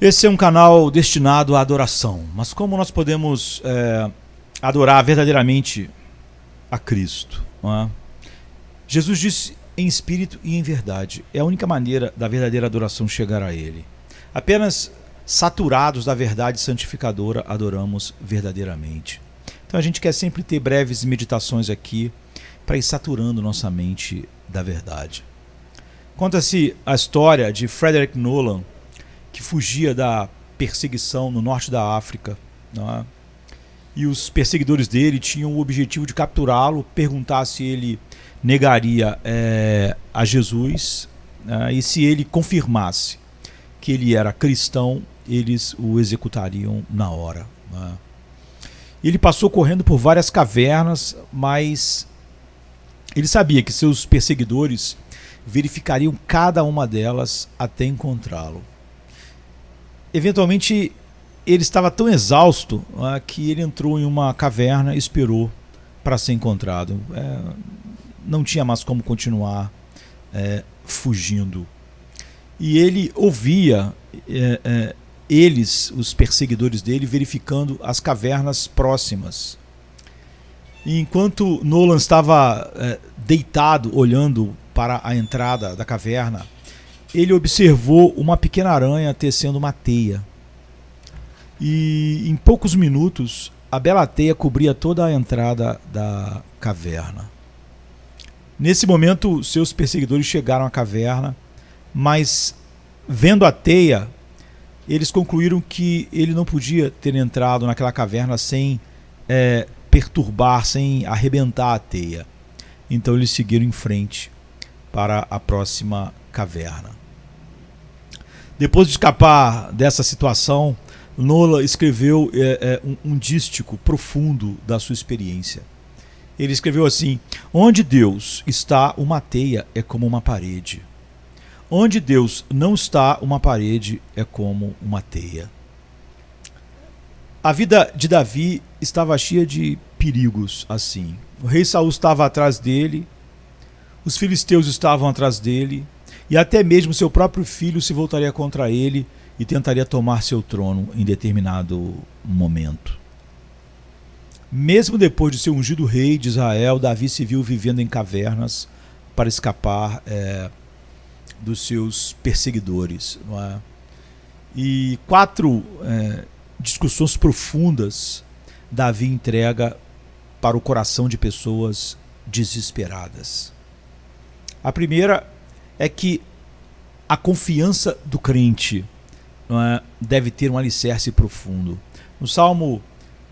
Esse é um canal destinado à adoração, mas como nós podemos adorar verdadeiramente a Cristo? Não é? Jesus disse em espírito e em verdade. É a única maneira da verdadeira adoração chegar a Ele. Apenas saturados da verdade santificadora adoramos verdadeiramente. Então a gente quer sempre ter breves meditações aqui para ir saturando nossa mente da verdade. Conta-se a história de Frederick Nolan, que fugia da perseguição no norte da África, não é? E os perseguidores dele tinham o objetivo de capturá-lo, perguntar se ele negaria a Jesus, e se ele confirmasse que ele era cristão, eles o executariam na hora. Não é? Ele passou correndo por várias cavernas, mas ele sabia que seus perseguidores verificariam cada uma delas até encontrá-lo. Eventualmente, ele estava tão exausto que ele entrou em uma caverna e esperou para ser encontrado. Não tinha mais como continuar fugindo. E ele ouvia eles, os perseguidores dele, verificando as cavernas próximas. E enquanto Nolan estava deitado, olhando para a entrada da caverna, ele observou uma pequena aranha tecendo uma teia. E em poucos minutos, a bela teia cobria toda a entrada da caverna. Nesse momento, seus perseguidores chegaram à caverna, mas vendo a teia, eles concluíram que ele não podia ter entrado naquela caverna sem perturbar, sem arrebentar a teia. Então eles seguiram em frente para a próxima caverna. Depois de escapar dessa situação, Nolan escreveu um dístico profundo da sua experiência. Ele escreveu assim: onde Deus está, uma teia é como uma parede. Onde Deus não está, uma parede é como uma teia. A vida de Davi estava cheia de perigos assim. O rei Saul estava atrás dele, os filisteus estavam atrás dele, e até mesmo seu próprio filho se voltaria contra ele e tentaria tomar seu trono em determinado momento. Mesmo depois de ser ungido rei de Israel, Davi se viu vivendo em cavernas para escapar dos seus perseguidores. Não é? E 4 discussões profundas Davi entrega para o coração de pessoas desesperadas. A primeira é que a confiança do crente deve ter um alicerce profundo. No Salmo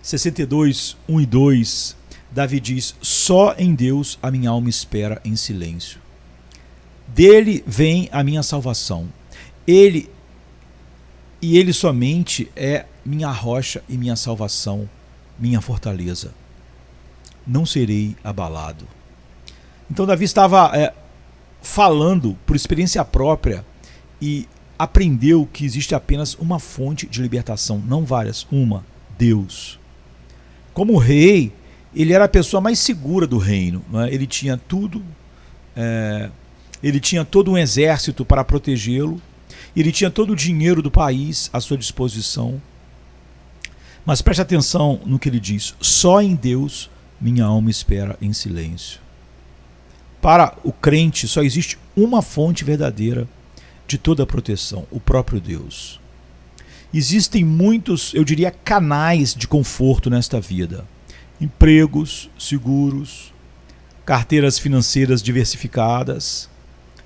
62, 1 e 2, Davi diz: só em Deus a minha alma espera em silêncio. Dele vem a minha salvação. Ele somente é minha rocha e minha salvação, minha fortaleza. Não serei abalado. Então Davi estava falando por experiência própria e aprendeu que existe apenas uma fonte de libertação, não várias, uma: Deus. Como rei, ele era a pessoa mais segura do reino, não é? Ele tinha tudo, ele tinha todo um exército para protegê-lo, ele tinha todo o dinheiro do país à sua disposição. Mas preste atenção no que ele diz: só em Deus minha alma espera em silêncio. Para o crente só existe uma fonte verdadeira de toda a proteção: o próprio Deus. Existem muitos, eu diria, canais de conforto nesta vida: empregos seguros, carteiras financeiras diversificadas,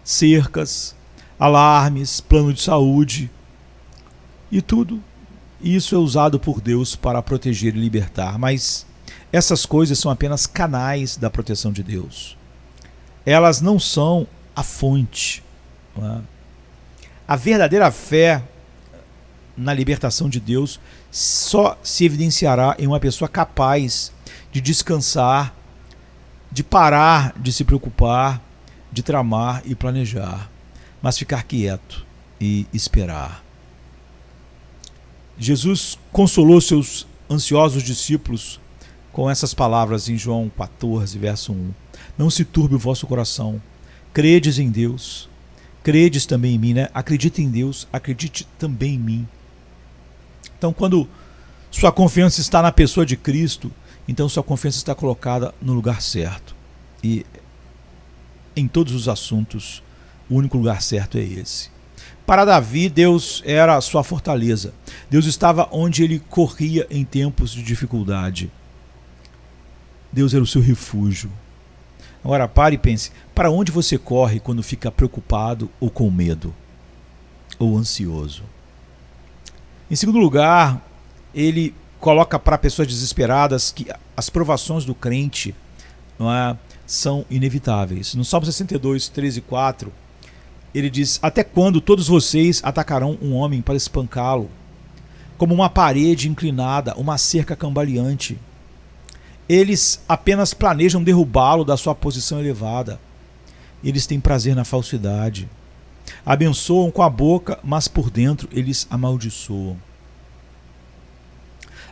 cercas, alarmes, plano de saúde, e tudo isso é usado por Deus para proteger e libertar. Mas essas coisas são apenas canais da proteção de Deus. Elas não são a fonte. Não é? A verdadeira fé na libertação de Deus só se evidenciará em uma pessoa capaz de descansar, de parar de se preocupar, de tramar e planejar, mas ficar quieto e esperar. Jesus consolou seus ansiosos discípulos com essas palavras em João 14, verso 1. Não se turbe o vosso coração, credes em Deus, credes também em mim, né? Acredite em Deus, acredite também em mim. Então, quando sua confiança está na pessoa de Cristo, então sua confiança está colocada no lugar certo. E em todos os assuntos, o único lugar certo é esse. Para Davi, Deus era a sua fortaleza. Deus estava onde ele corria em tempos de dificuldade. Deus era o seu refúgio. Agora pare e pense, para onde você corre quando fica preocupado ou com medo? Ou ansioso? Em segundo lugar, ele coloca para pessoas desesperadas que as provações do crente, não é, são inevitáveis. No Salmo 62, 13 e 4, ele diz: até quando todos vocês atacarão um homem para espancá-lo? Como uma parede inclinada, uma cerca cambaleante. Eles apenas planejam derrubá-lo da sua posição elevada. Eles têm prazer na falsidade. Abençoam com a boca, mas por dentro eles amaldiçoam.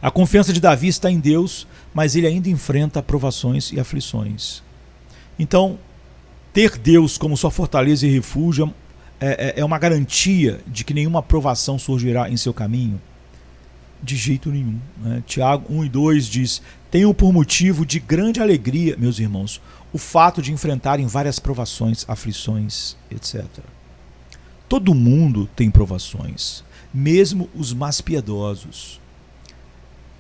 A confiança de Davi está em Deus, mas ele ainda enfrenta provações e aflições. Então, ter Deus como sua fortaleza e refúgio é uma garantia de que nenhuma provação surgirá em seu caminho? De jeito nenhum, né? Tiago 1 e 2 diz: tenham por motivo de grande alegria, meus irmãos, o fato de enfrentarem várias provações, aflições, etc. Todo mundo tem provações, mesmo os mais piedosos.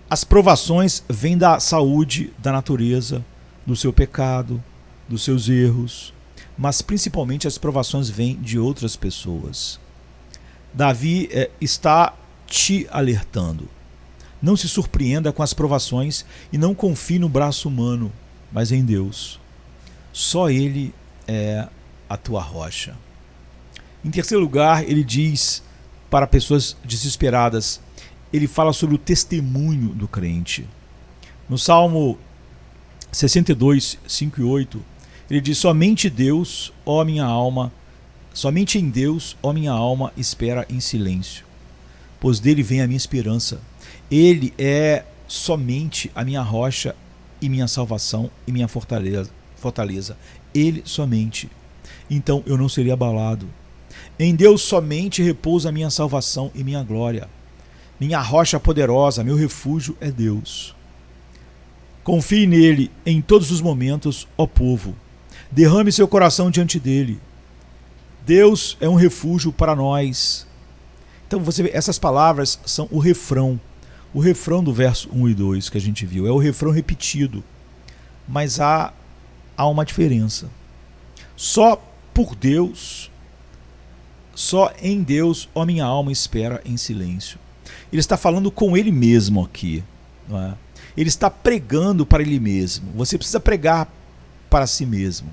As provações vêm da saúde, da natureza, do seu pecado, dos seus erros, mas principalmente as provações vêm de outras pessoas. Davi está te alertando. Não se surpreenda com as provações e não confie no braço humano, mas em Deus. Só Ele é a tua rocha. Em terceiro lugar, ele diz para pessoas desesperadas, ele fala sobre o testemunho do crente. No Salmo 62, 5 e 8, ele diz: somente Deus, ó minha alma, somente em Deus, ó minha alma, espera em silêncio, pois dele vem a minha esperança. Ele é somente a minha rocha e minha salvação e minha fortaleza. Ele somente. Então eu não serei abalado. Em Deus somente repousa a minha salvação e minha glória. Minha rocha poderosa, meu refúgio é Deus. Confie nele em todos os momentos, ó povo. Derrame seu coração diante dele. Deus é um refúgio para nós. Então você vê, essas palavras são o refrão do verso 1 e 2 que a gente viu. É o refrão repetido. Mas há uma diferença. Só por Deus, só em Deus, ó minha alma, espera em silêncio. Ele está falando com ele mesmo aqui, não é? Ele está pregando para ele mesmo. Você precisa pregar para si mesmo.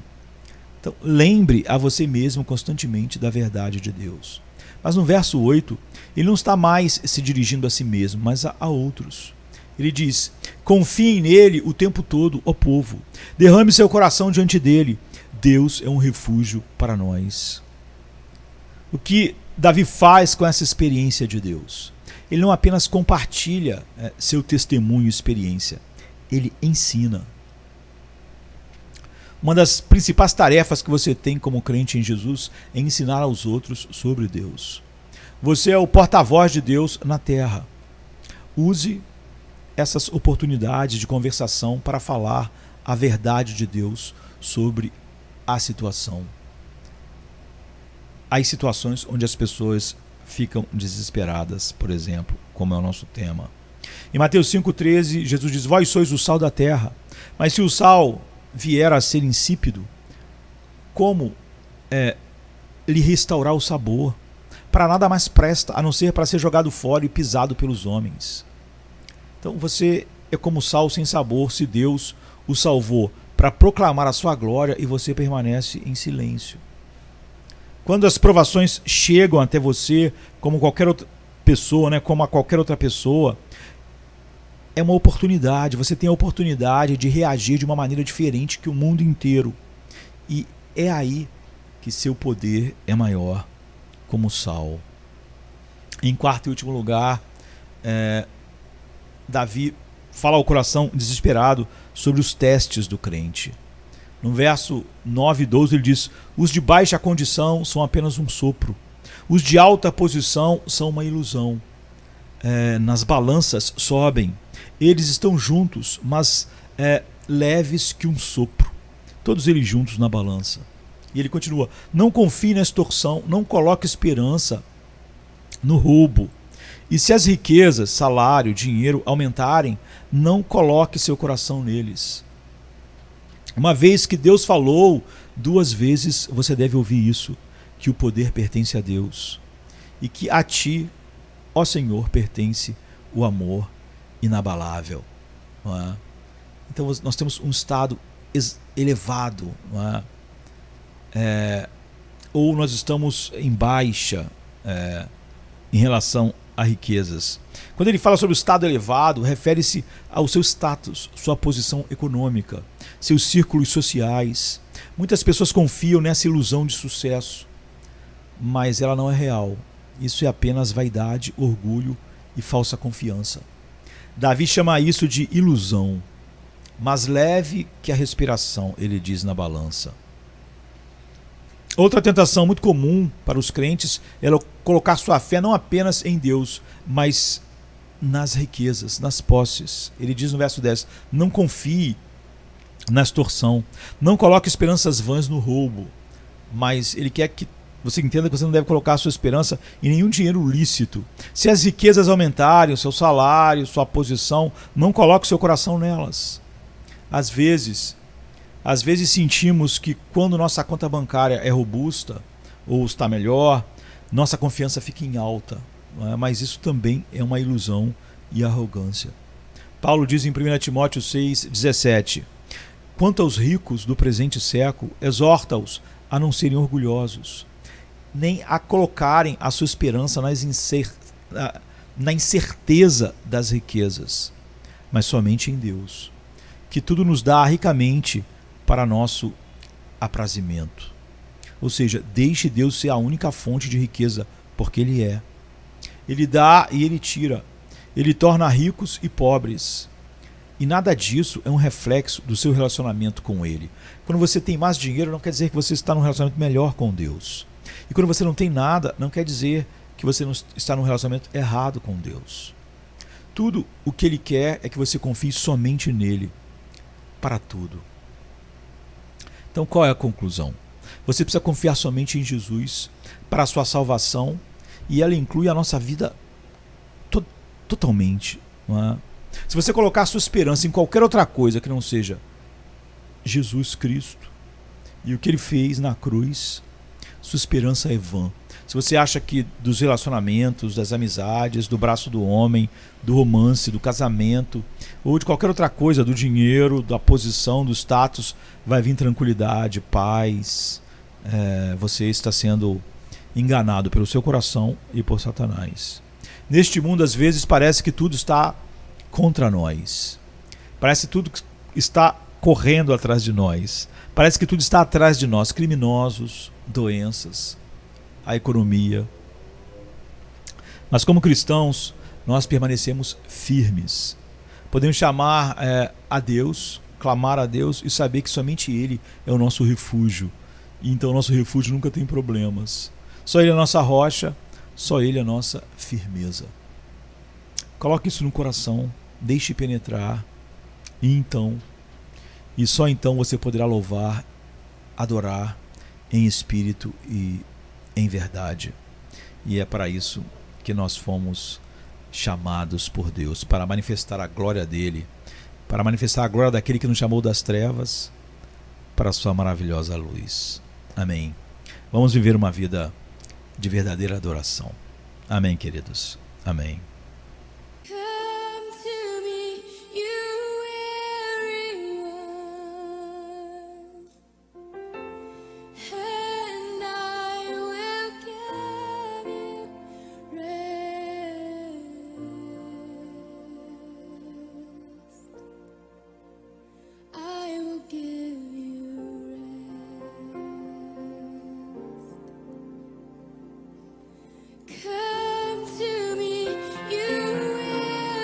Então, lembre a você mesmo constantemente da verdade de Deus. Mas no verso 8, ele não está mais se dirigindo a si mesmo, mas a outros. Ele diz: confiem nele o tempo todo, ó povo. Derrame seu coração diante dele. Deus é um refúgio para nós. O que Davi faz com essa experiência de Deus? Ele não apenas compartilha seu testemunho e experiência, ele ensina. Uma das principais tarefas que você tem como crente em Jesus é ensinar aos outros sobre Deus. Você é o porta-voz de Deus na terra. Use essas oportunidades de conversação para falar a verdade de Deus sobre a situação. Há situações onde as pessoas ficam desesperadas, por exemplo, como é o nosso tema. Em Mateus 5,13, Jesus diz: vós sois o sal da terra, mas se o sal vier a ser insípido, como lhe restaurar o sabor? Para nada mais presta, a não ser para ser jogado fora e pisado pelos homens. Então você é como sal sem sabor, se Deus o salvou para proclamar a sua glória e você permanece em silêncio. Quando as provações chegam até você, como qualquer outra pessoa, né, como a qualquer outra pessoa, é uma oportunidade. Você tem a oportunidade de reagir de uma maneira diferente que o mundo inteiro. E é aí que seu poder é maior, como sal. Em quarto e último lugar, Davi fala ao coração desesperado sobre os testes do crente. No verso 9 e 12 ele diz: os de baixa condição são apenas um sopro, os de alta posição são uma ilusão. nas balanças sobem. Eles estão juntos, mas leves que um sopro. Todos eles juntos na balança. E ele continua: não confie na extorsão, não coloque esperança no roubo. E se as riquezas, salário, dinheiro aumentarem, não coloque seu coração neles. Uma vez que Deus falou, 2 vezes você deve ouvir isso, que o poder pertence a Deus e que a ti, ó Senhor, pertence o amor inabalável. Não é? Então nós temos um estado elevado, não é? Ou nós estamos em baixa em relação a riquezas. Quando ele fala sobre o estado elevado, refere-se ao seu status, sua posição econômica, seus círculos sociais. Muitas pessoas confiam nessa ilusão de sucesso, mas ela não é real. Isso é apenas vaidade, orgulho e falsa confiança. Davi chama isso de ilusão, mas leve que a respiração, ele diz na balança. Outra tentação muito comum para os crentes é colocar sua fé não apenas em Deus, mas nas riquezas, nas posses. Ele diz no verso 10, não confie na extorsão, não coloque esperanças vãs no roubo, mas ele quer que você entenda que você não deve colocar a sua esperança em nenhum dinheiro lícito. Se as riquezas aumentarem, o seu salário, sua posição, não coloque seu coração nelas. Às vezes sentimos que quando nossa conta bancária é robusta ou está melhor, nossa confiança fica em alta. Mas isso também é uma ilusão e arrogância. Paulo diz em 1 Timóteo 6,17: quanto aos ricos do presente século, exorta-os a não serem orgulhosos, nem a colocarem a sua esperança na incerteza das riquezas, mas somente em Deus, que tudo nos dá ricamente para nosso aprazimento. Ou seja, deixe Deus ser a única fonte de riqueza, porque Ele é. Ele dá e Ele tira. Ele torna ricos e pobres. E nada disso é um reflexo do seu relacionamento com Ele. Quando você tem mais dinheiro, não quer dizer que você está num relacionamento melhor com Deus. E quando você não tem nada, não quer dizer que você não está num relacionamento errado com Deus. Tudo o que Ele quer é que você confie somente nele, para tudo. Então qual é a conclusão? Você precisa confiar somente em Jesus para a sua salvação, e ela inclui a nossa vida totalmente. Não é? Se você colocar a sua esperança em qualquer outra coisa que não seja Jesus Cristo e o que Ele fez na cruz, sua esperança é vã. Se você acha que dos relacionamentos, das amizades, do braço do homem, do romance, do casamento, ou de qualquer outra coisa, do dinheiro, da posição, do status, vai vir tranquilidade, paz, você está sendo enganado pelo seu coração e por Satanás. Neste mundo, às vezes, parece que tudo está contra nós. Parece que tudo está correndo atrás de nós. Parece que tudo está atrás de nós. Criminosos, doenças, a economia. Mas como cristãos, nós permanecemos firmes. Podemos chamar a Deus, clamar a Deus e saber que somente Ele é o nosso refúgio. E então o nosso refúgio nunca tem problemas. Só Ele é a nossa rocha, só Ele é a nossa firmeza. Coloque isso no coração, deixe penetrar, e só então você poderá louvar, adorar em espírito e em verdade. E é para isso que nós fomos chamados por Deus, para manifestar a glória dele, para manifestar a glória daquele que nos chamou das trevas para a sua maravilhosa luz. Amém. Vamos viver uma vida de verdadeira adoração. Amém, queridos. Amém. Come to me, you